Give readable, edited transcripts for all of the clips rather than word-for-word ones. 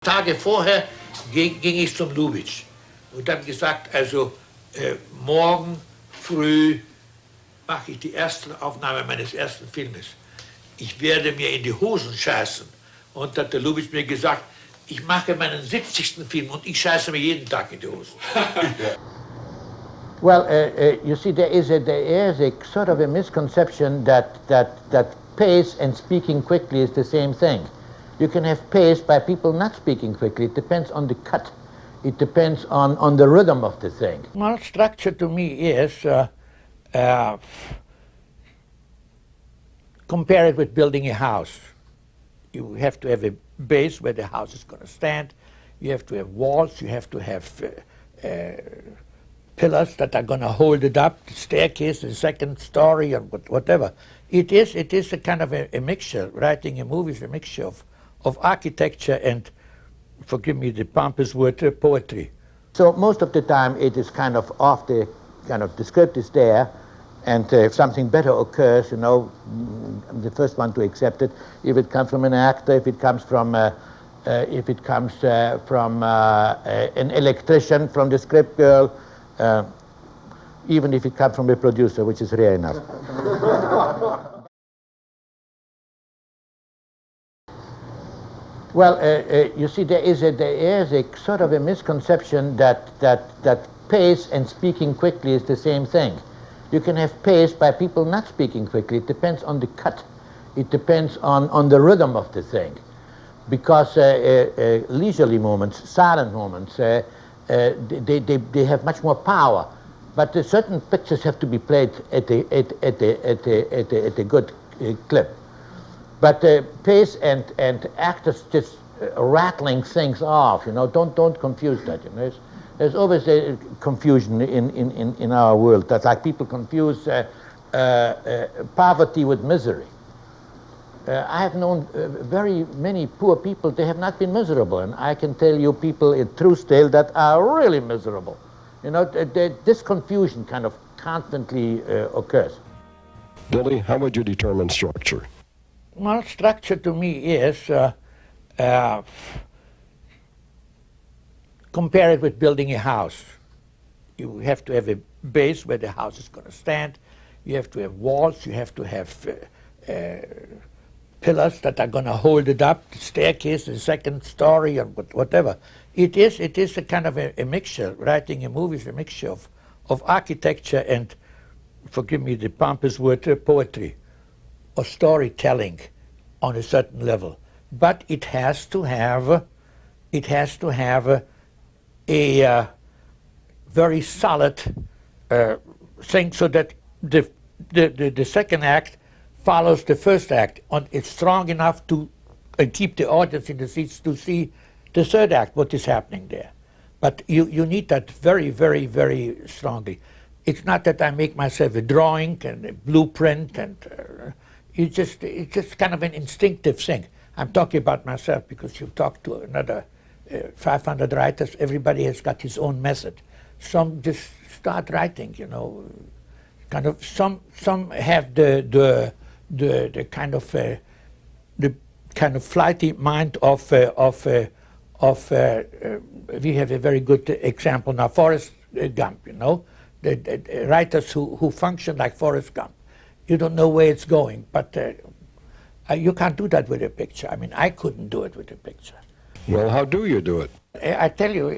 Tage vorher ging ich zum Lubitsch und habe gesagt, also morgen früh mache ich die erste Aufnahme meines ersten Filmes. Ich werde mir in die Hosen scheißen. Und hat der Lubitsch mir gesagt, ich mache meinen 70. Film und ich scheiße mir jeden Tag in die Hosen. Well, you see, there is a sort of a misconception that pace and speaking quickly is the same thing. You can have pace by people not speaking quickly. It depends on the cut. It depends on the rhythm of the thing. Well, structure to me is, compare it with building a house. You have to have a base where the house is going to stand. You have to have walls. You have to have pillars that are going to hold it up, the staircase, the second story, or whatever. It is a kind of a mixture. Writing a movie is a mixture of architecture and, forgive me the pompous word, poetry. So most of the time it is kind of off the script is there, and if something better occurs, you know, I'm the first one to accept it. If it comes from an actor, if it comes from an electrician, from the script girl, even if it comes from a producer, which is rare enough. Well, you see, there is a sort of a misconception that pace and speaking quickly is the same thing. You can have pace by people not speaking quickly. It depends on the cut. It depends on the rhythm of the thing. Because leisurely moments, silent moments, they have much more power. But certain pictures have to be played at a good clip. But pace and actors just rattling things off, you know, don't confuse that. You know, there's always a confusion in our world. That's like people confuse poverty with misery. I have known very many poor people. They have not been miserable, and I can tell you people in Truesdale that are really miserable. You know, this confusion kind of constantly occurs. Billy, how would you determine structure? Well, structure to me is, compare it with building a house. You have to have a base where the house is going to stand. You have to have walls. You have to have pillars that are going to hold it up, the staircase, the second story, or whatever. It is a kind of a mixture. Writing a movie is a mixture of architecture and, forgive me the pompous word, poetry, or storytelling on a certain level. But it has to have a very solid thing, so that the second act follows the first act, and it's strong enough to keep the audience in the seats to see the third act, what is happening there. But you need that very, very, very strongly. It's not that I make myself a drawing and a blueprint, and it's just kind of an instinctive thing. I'm talking about myself, because you talk to another 500 writers, everybody has got his own method. Some just start writing, you know, kind of. Some have the kind of flighty mind of we have a very good example now, Forrest Gump, you know, the writers who function like Forrest Gump. You don't know where it's going, but you can't do that with a picture. I mean, I couldn't do it with a picture. Well, how do you do it? I tell you,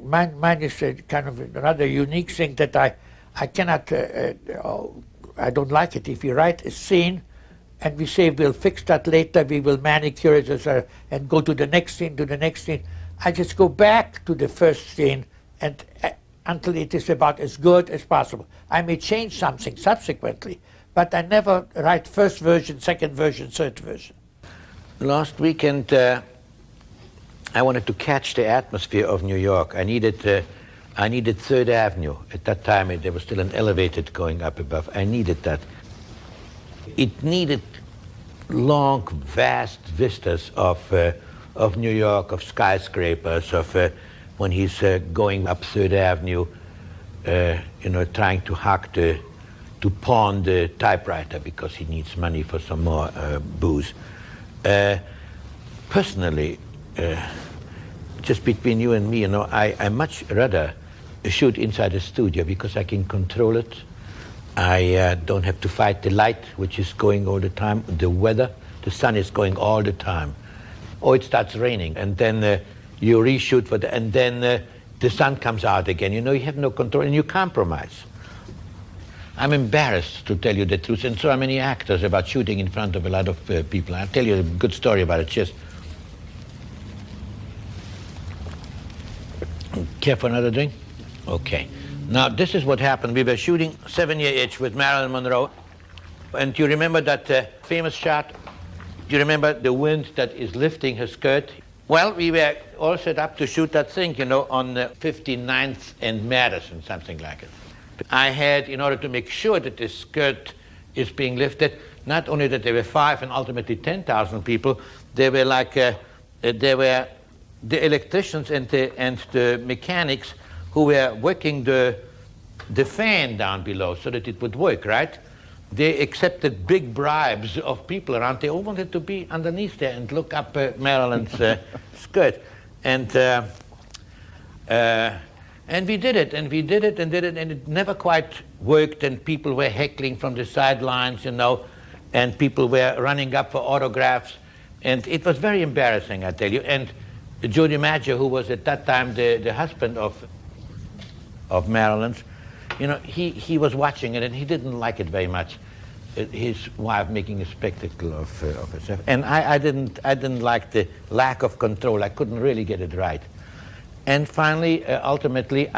mine is kind of another unique thing that I cannot, I don't like it. If you write a scene and we say we'll fix that later, we will manicure it and go to the next scene, I just go back to the first scene and until it is about as good as possible. I may change something subsequently, but I never write first version, second version, third version. Last weekend, I wanted to catch the atmosphere of New York. I needed Third Avenue. At that time, there was still an elevator going up above. I needed that. It needed long, vast vistas of New York, of skyscrapers, of when he's going up Third Avenue, you know, trying to pawn the typewriter because he needs money for some more booze. Personally, just between you and me, you know, I much rather shoot inside a studio because I can control it. I don't have to fight the light, which is going all the time, the weather. The sun is going all the time. Or it starts raining, and then you reshoot for the, and then the sun comes out again. You know, you have no control, and you compromise. I'm embarrassed, to tell you the truth, and so are many actors, about shooting in front of a lot of people. I'll tell you a good story about it. Just care for another drink? Okay. Now, this is what happened. We were shooting 7 Year Itch with Marilyn Monroe. And you remember that famous shot? Do you remember the wind that is lifting her skirt? Well, we were all set up to shoot that thing, you know, on 59th and Madison, something like it. I had, in order to make sure that the skirt is being lifted, not only that there were 5 and ultimately 10,000 people, there were like, there were the electricians and the mechanics who were working the fan down below so that it would work, right? They accepted big bribes of people around. They all wanted to be underneath there and look up Marilyn's skirt. And we did it, and we did it, and did it, and it never quite worked, and people were heckling from the sidelines, you know, and people were running up for autographs, and it was very embarrassing, I tell you. And Joe DiMaggio, who was at that time the husband of Marilyn's, you know, he was watching it, and he didn't like it very much, his wife making a spectacle of herself. And I didn't like the lack of control. I couldn't really get it right. And finally, ultimately,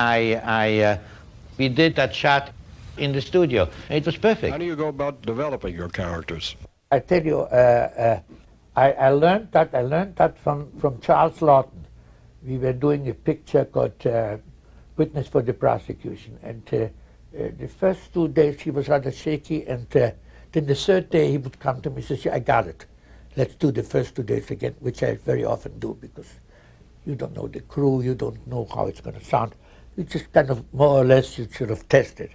we did that shot in the studio. It was perfect. How do you go about developing your characters? I tell you, I learned that from Charles Lawton. We were doing a picture called Witness for the Prosecution, and the first 2 days he was rather shaky, and then the 3rd day he would come to me and say, "I got it. Let's do the first 2 days again," which I very often do, because you don't know the crew, you don't know how it's going to sound. You just kind of more or less you sort of test it.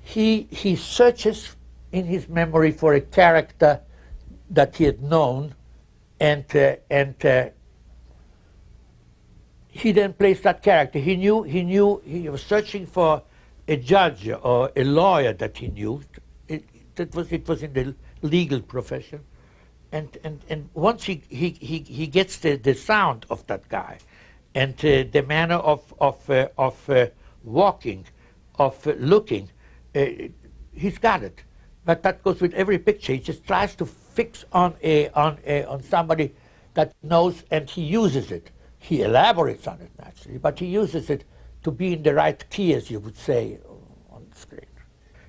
He searches in his memory for a character that he had known, and he then plays that character. He was searching for a judge or a lawyer that he knew. It was in the legal profession. And once he gets the sound of that guy, and the manner of walking, of looking, he's got it. But that goes with every picture. He just tries to fix on somebody that knows, and he uses it. He elaborates on it naturally, but he uses it to be in the right key, as you would say, on the screen.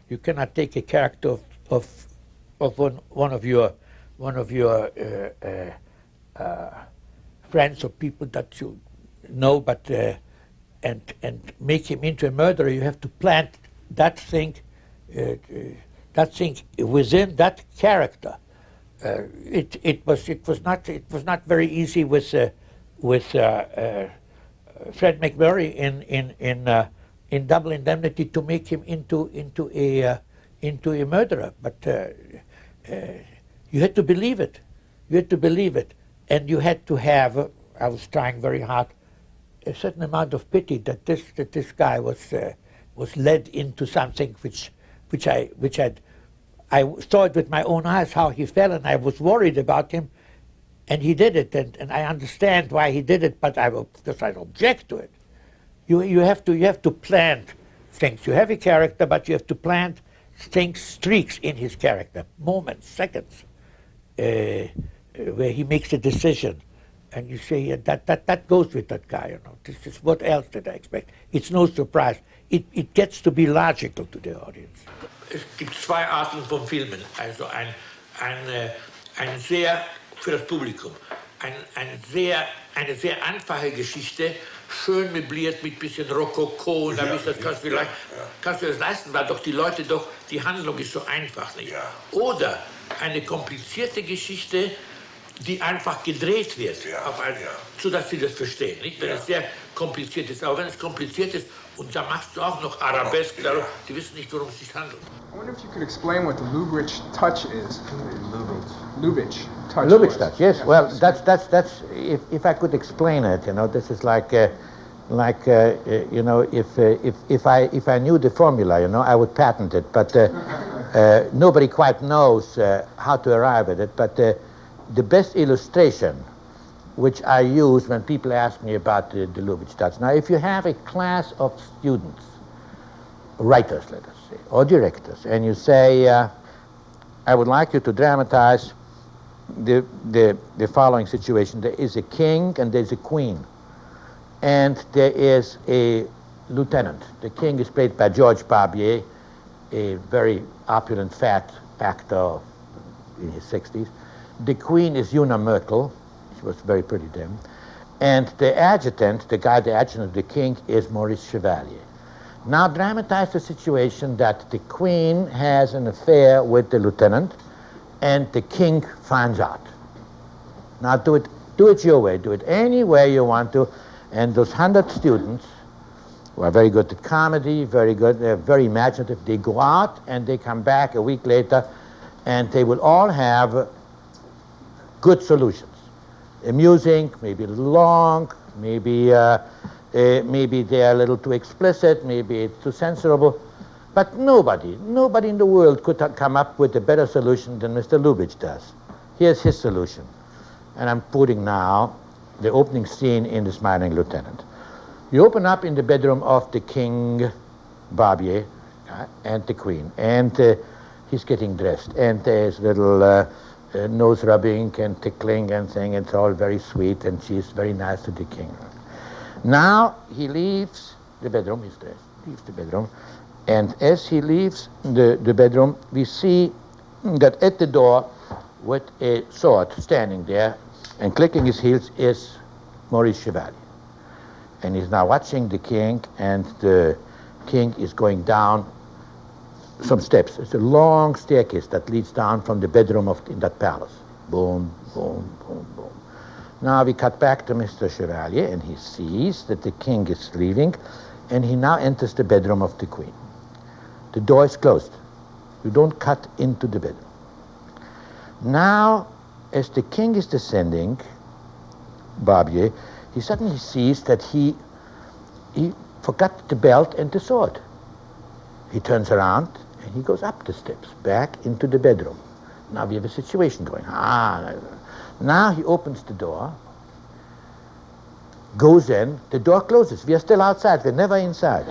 You cannot take a character of one of your friends or people that you know, but and make him into a murderer. You have to plant that thing within that character. It was not very easy with Fred McMurray in Double Indemnity to make him into a murderer, but you had to believe it. You had to believe it, and you had to have. I was trying very hard, a certain amount of pity that this guy was led into something which I saw it with my own eyes how he fell, and I was worried about him, and he did it, and I understand why he did it, but I object to it. You have to plant things. You have a character, but you have to plant things, streaks in his character, moments, seconds, where he makes a decision, and you say, yeah, that goes with that guy. You know, this is what else did I expect? It's no surprise. It gets to be logical to the audience. Es gibt 2 Arten von Filmen, also ein sehr für das Publikum, eine sehr einfache Geschichte, schön möbliert mit bisschen Rokoko, und dann kannst du das leisten, weil doch die Handlung ist so einfach, nicht? Ja. Oder eine komplizierte Geschichte, die einfach gedreht wird, sodass sie das verstehen. Nicht? Wenn es sehr kompliziert ist, aber wenn es kompliziert ist und da machst du auch noch Arabesk, die wissen nicht, worum es sich handelt. I wonder if you could explain what the Lubitsch touch is. Lubitsch touch. Lubitsch touch, yes. Well, that's if I could explain it, this is like if I knew the formula, I would patent it, but nobody quite knows how to arrive at it. But the best illustration, which I use when people ask me about the Lubitsch touch. Now, if you have a class of students, writers, let us say, or directors, and you say, I would like you to dramatize the following situation. There is a king and there's a queen, and there is a lieutenant. The king is played by George Barbier, a very opulent, fat actor in his 60s. The queen is Una Merkel. She was very pretty then. And the adjutant, the adjutant of the king, is Maurice Chevalier. Now dramatize the situation that the queen has an affair with the lieutenant and the king finds out. Now do it your way, do it any way you want to, and those 100 students who are very good at comedy, very good, they're very imaginative, they go out and they come back a week later and they will all have good solutions. Amusing, maybe a little long, maybe they're a little too explicit, maybe it's too censorable, but nobody in the world could come up with a better solution than Mr. Lubitsch does. Here's his solution. And I'm putting now the opening scene in The Smiling Lieutenant. You open up in the bedroom of the King Barbier and the Queen, and he's getting dressed, and there's little nose rubbing and tickling and thing. It's all very sweet, and she's very nice to the King. Now he leaves the bedroom, he's dressed, leaves the bedroom, and as he leaves the bedroom, we see that at the door with a sword standing there and clicking his heels is Maurice Chevalier. And he's now watching the king, and the king is going down some steps. It's a long staircase that leads down from the bedroom in that palace. Boom, boom, boom, boom. Now we cut back to Mr. Chevalier, and he sees that the king is leaving, and he now enters the bedroom of the queen. The door is closed. You don't cut into the bedroom. Now, as the king is descending, Barbier, he suddenly sees that he forgot the belt and the sword. He turns around and he goes up the steps, back into the bedroom. Now we have a situation going. Now he opens the door, goes in, the door closes. We are still outside, we're never inside.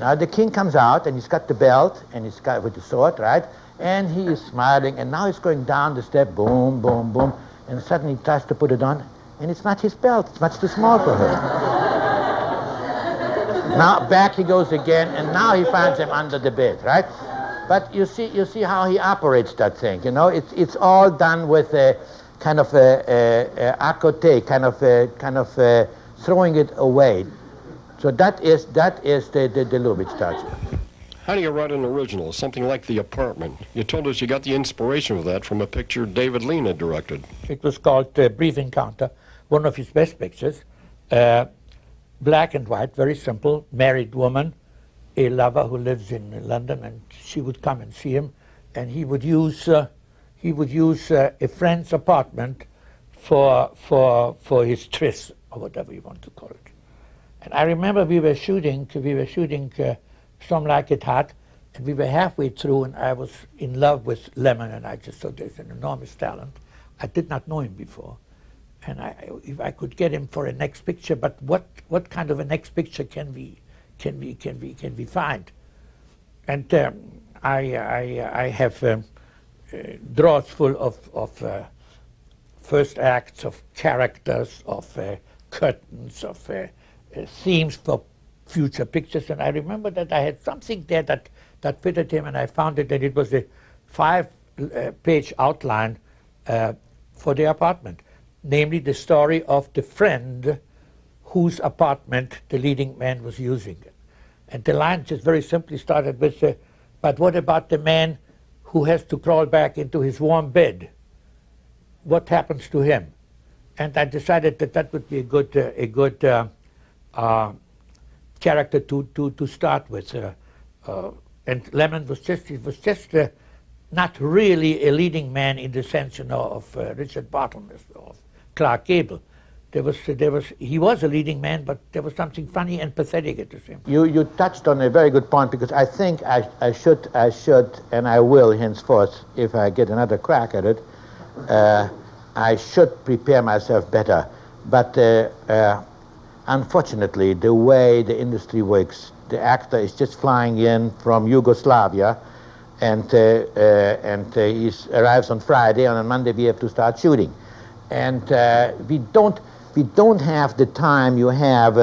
Now the king comes out and he's got the belt and he's got with the sword, right? And he is smiling, and now he's going down the step, boom, boom, boom, and suddenly he tries to put it on, and it's not his belt, it's much too small for her. Now back he goes again, and now he finds him under the bed, right? But you see how he operates that thing, it's all done with a kind of à côté, kind of throwing it away. So that is the Lubitsch touch. How do you write an original, something like The Apartment? You told us you got the inspiration for that from a picture David Lean had directed. It was called Brief Encounter, one of his best pictures. Black and white, very simple, married woman, a lover who lives in London, and she would come and see him, and he would use a friend's apartment for his tryst, or whatever you want to call it. And I remember we were shooting Some Like It Hot, and we were halfway through, and I was in love with Lemon, and I just thought there's an enormous talent. I did not know him before, and if I could get him for a next picture, but what kind of a next picture can we find? And I have drawers full of first acts, of characters, of curtains, of themes for future pictures, and I remember that I had something there that fitted him, and I found it, and it was a 5-page outline for The Apartment, namely the story of the friend whose apartment the leading man was using. And the line just very simply started with, but what about the man who has to crawl back into his warm bed? what happens to him. And I decided that that would be a good character to start with. And Lemon was just not really a leading man in the sense, you know, of Richard Barthelmess or of Clark Gable. He was a leading man, but there was something funny and pathetic at the same time. You touched on a very good point, because I think I should, and I will henceforth, if I get another crack at it, I should prepare myself better. But unfortunately, the way the industry works, the actor is just flying in from Yugoslavia, and he arrives on Friday, and on Monday we have to start shooting. And we don't have the time you have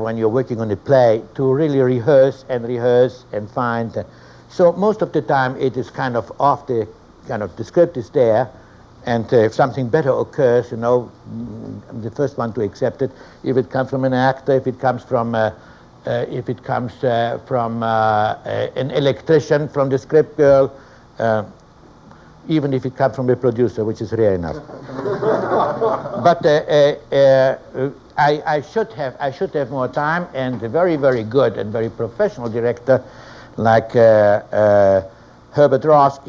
when you're working on a play to really rehearse and find. So most of the time it is kind of off the script is there, and if something better occurs, you know, I'm the first one to accept it. If it comes from an actor, if it comes from an electrician, from the script girl, even if it comes from a producer, which is rare enough. But I should have more time, and a very, very good and very professional director like Herbert Ross.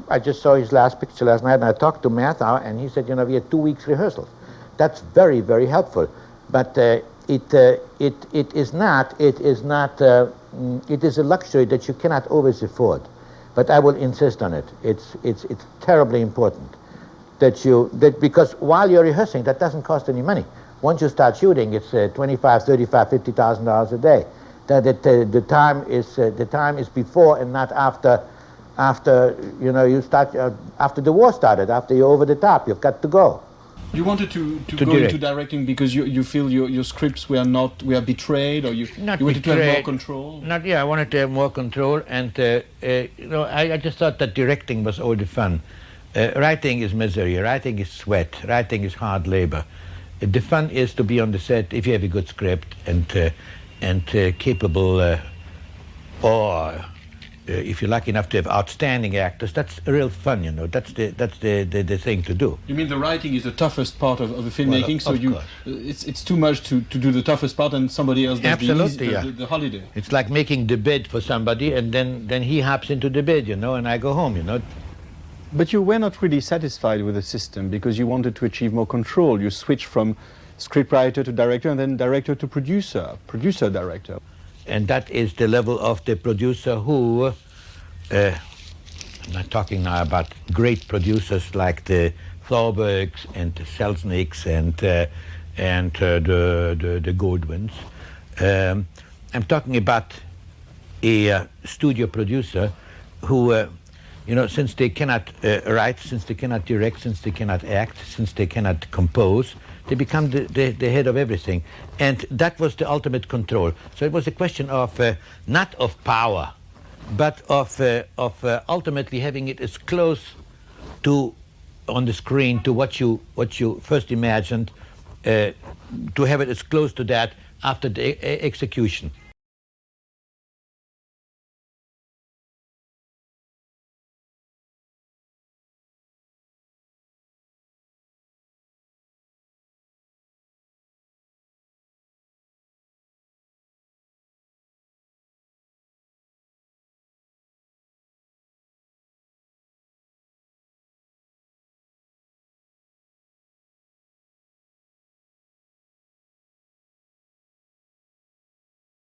I just saw his last picture last night, and I talked to Mathau, and he said, you know, we had 2 weeks rehearsals. That's very, very helpful. But it is a luxury that you cannot always afford. But I will insist on it. It's terribly important because while you're rehearsing, that doesn't cost any money. Once you start shooting, it's $25,000, $35,000, $50,000 a day. The time is before and not after. After you know you start after the war started. After you're over the top, you've got to go. You wanted to go into directing because you feel your scripts were betrayed, or you wanted to have more control? I wanted to have more control, and you know, I just thought that directing was all the fun. Writing is misery, writing is sweat, writing is hard labor. The fun is to be on the set if you have a good script and capable, or if you're lucky enough to have outstanding actors. That's real fun, you know. That's the thing to do. You mean the writing is the toughest part of the filmmaking? Well, it's too much to do the toughest part, and somebody else does the holiday. It's like making the bed for somebody, and then he hops into the bed, you know, and I go home, you know. But you were not really satisfied with the system because you wanted to achieve more control. You switched from scriptwriter to director, and then director to producer-director. And that is the level of the producer who, I'm not talking now about great producers like the Thorbergs and the Selznicks and the Goldwins. I'm talking about a studio producer who, you know, since they cannot write, since they cannot direct, since they cannot act, since they cannot compose, they become the head of everything. And that was the ultimate control. So it was a question of, not of power, but of ultimately having it as close to, on the screen, to what you first imagined, to have it as close to that after the execution.